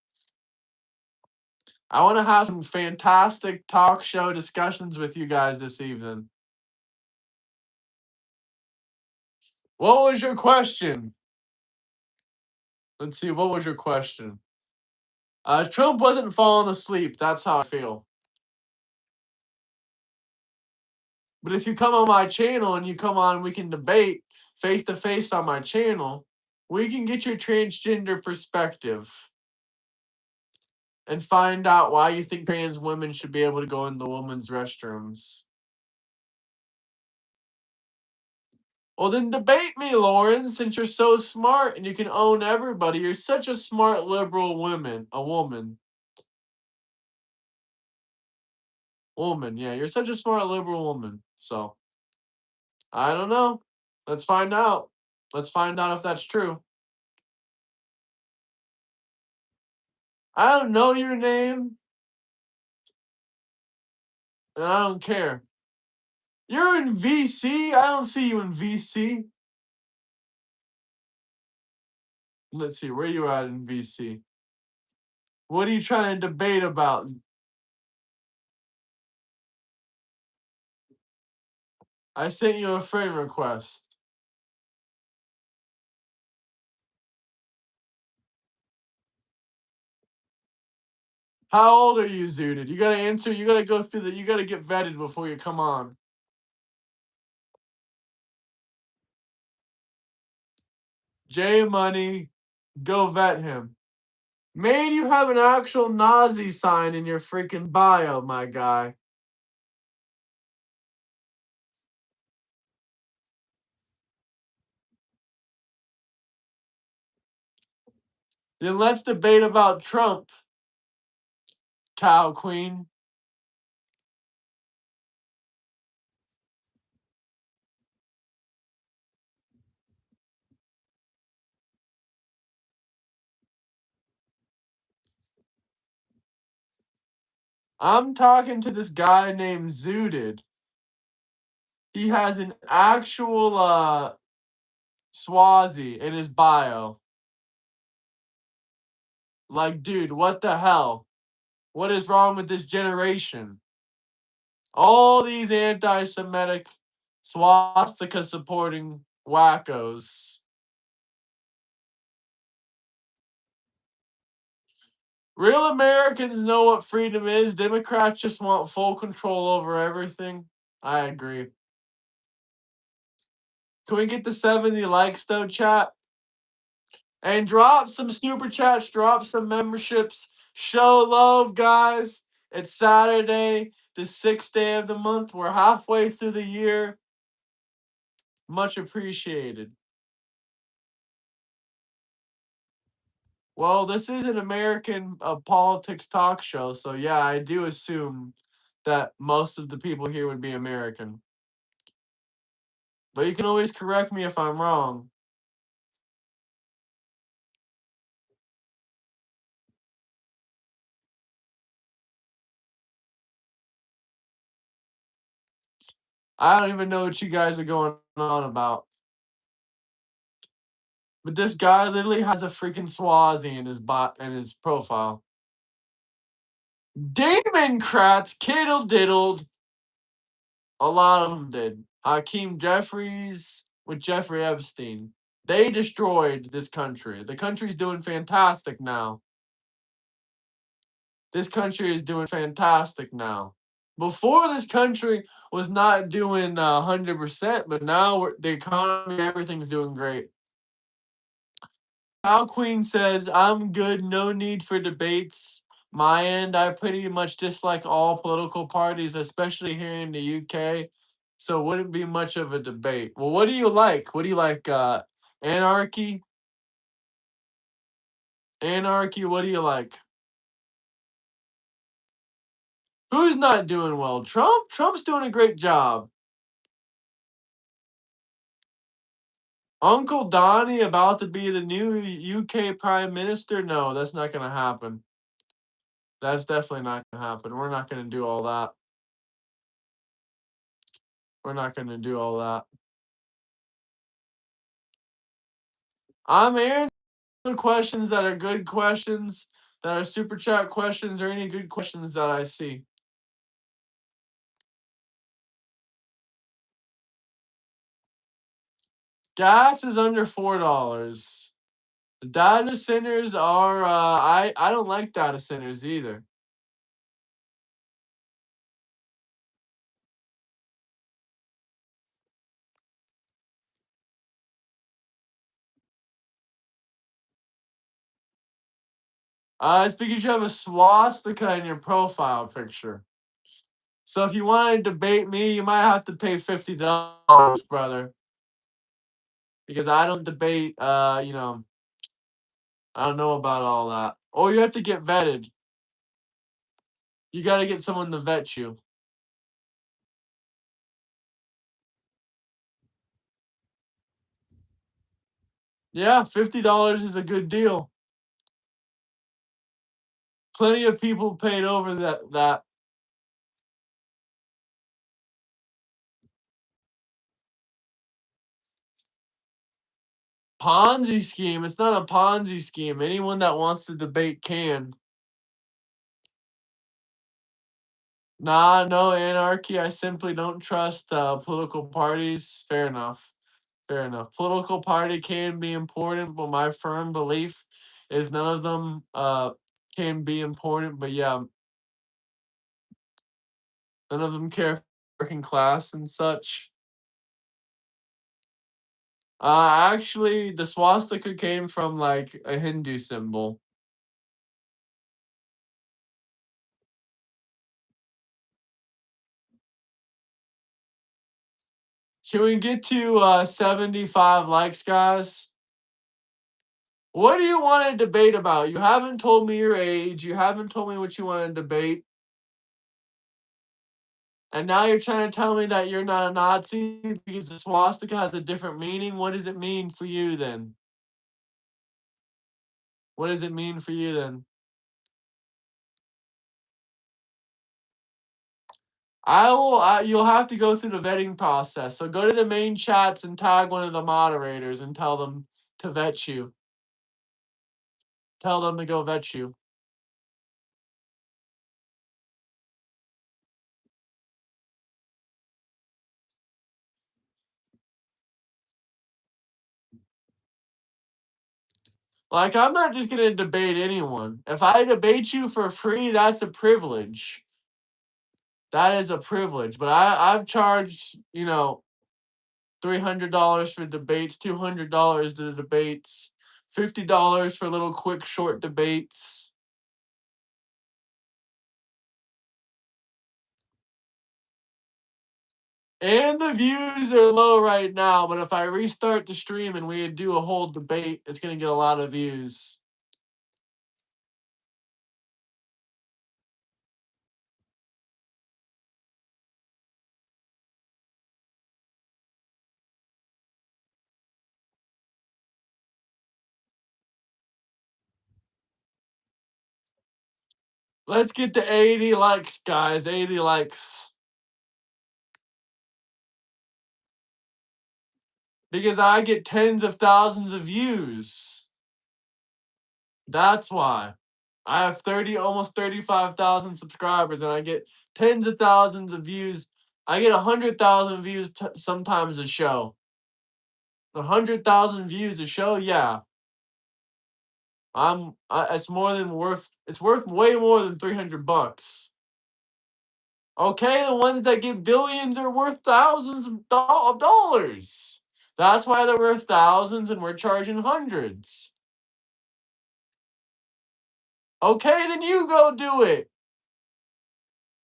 I want to have some fantastic talk show discussions with you guys this evening. What was your question? Let's see, what was your question? Trump wasn't falling asleep. That's how I feel. But if you come on my channel and you come on, we can debate face to face on my channel. We can get your transgender perspective and find out why you think trans women should be able to go in the women's restrooms. Well, then debate me, Lauren, since you're so smart and you can own everybody. You're such a smart liberal woman. Woman, yeah, you're such a smart liberal woman. So, I don't know. Let's find out. Let's find out if that's true. I don't know your name, and I don't care. You're in VC? I don't see you in VC. Let's see, where you at in VC? What are you trying to debate about? I sent you a friend request. How old are you, Zooted? You gotta answer. You gotta go through you gotta get vetted before you come on. J Money, go vet him. Man, you have an actual Nazi sign in your freaking bio, my guy. Then let's debate about Trump, Cow Queen. I'm talking to this guy named Zooted. He has an actual Swazi in his bio. Like, dude, what the hell? What is wrong with this generation? All these anti-Semitic swastika supporting wackos. Real Americans know what freedom is. Democrats just want full control over everything. I agree. Can we get the 70 likes though, chat? And drop some super chats, drop some memberships. Show love, guys. It's Saturday, the 6th day of the month. We're halfway through the year. Much appreciated. Well, this is an American politics talk show, so yeah, I do assume that most of the people here would be American. But you can always correct me if I'm wrong. I don't even know what you guys are going on about. But this guy literally has a freaking Swazi in his profile. Democrats kiddle diddled. A lot of them did. Hakeem Jeffries with Jeffrey Epstein. They destroyed this country. The country's doing fantastic now. This country is doing fantastic now. Before, this country was not doing 100%, but now the economy, everything's doing great. Cow Queen says, I'm good, no need for debates. My end, I pretty much dislike all political parties, especially here in the UK. So wouldn't be much of a debate. Well, what do you like? What do you like? Anarchy? Anarchy, what do you like? Who's not doing well? Trump? Trump's doing a great job. Uncle Donnie about to be the new UK Prime Minister? No, that's not going to happen. That's definitely not going to happen. We're not going to do all that. We're not going to do all that. I'm answering the questions that are good questions, that are super chat questions, or any good questions that I see. Gas is under $4. The data centers are I don't like data centers either. It's because you have a swastika in your profile picture. So if you want to debate me, you might have to pay $50, brother. Because I don't debate, I don't know about all that. Or you have to get vetted. You got to get someone to vet you. Yeah, $50 is a good deal. Plenty of people paid over that. Ponzi scheme. It's not a Ponzi scheme. Anyone that wants to debate can. Nah, no anarchy. I simply don't trust political parties. Fair enough. Fair enough. Political party can be important, but my firm belief is none of them can be important. But yeah, none of them care for working class and such. Actually, the swastika came from like a Hindu symbol. Can we get to 75 likes, guys? What do you want to debate about? You haven't told me your age. You haven't told me what you want to debate. And now you're trying to tell me that you're not a Nazi because the swastika has a different meaning? What does it mean for you then? What does it mean for you then? You'll have to go through the vetting process. So go to the main chats and tag one of the moderators and tell them to vet you. Tell them to go vet you. Like, I'm not just gonna debate anyone. If I debate you for free, that's a privilege. That is a privilege. But I've charged, $300 for debates, $200 to the debates, $50 for little quick short debates. And the views are low right now, but if I restart the stream and we do a whole debate, it's gonna get a lot of views. Let's get to 80 likes, guys. 80 likes. Because I get tens of thousands of views. That's why. I have almost 35,000 subscribers, and I get tens of thousands of views. I get 100,000 views sometimes a show. 100,000 views a show, yeah. It's more than worth. It's worth way more than $300. Okay, the ones that get billions are worth thousands of dollars. That's why they're worth thousands, and we're charging hundreds. Okay, then you go do it.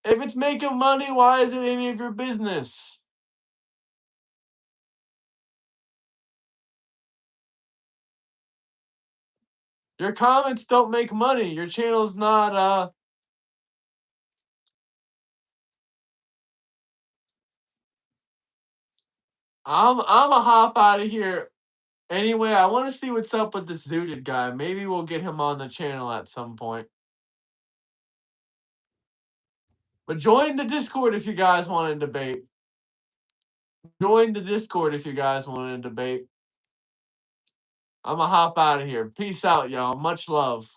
If it's making money, why is it any of your business? Your comments don't make money. Your channel's not I'm a hop out of here. Anyway, I want to see what's up with this zooted guy. Maybe we'll get him on the channel at some point. But join the Discord if you guys want to debate. Join the Discord if you guys want to debate. I'm a hop out of here. Peace out, y'all. Much love.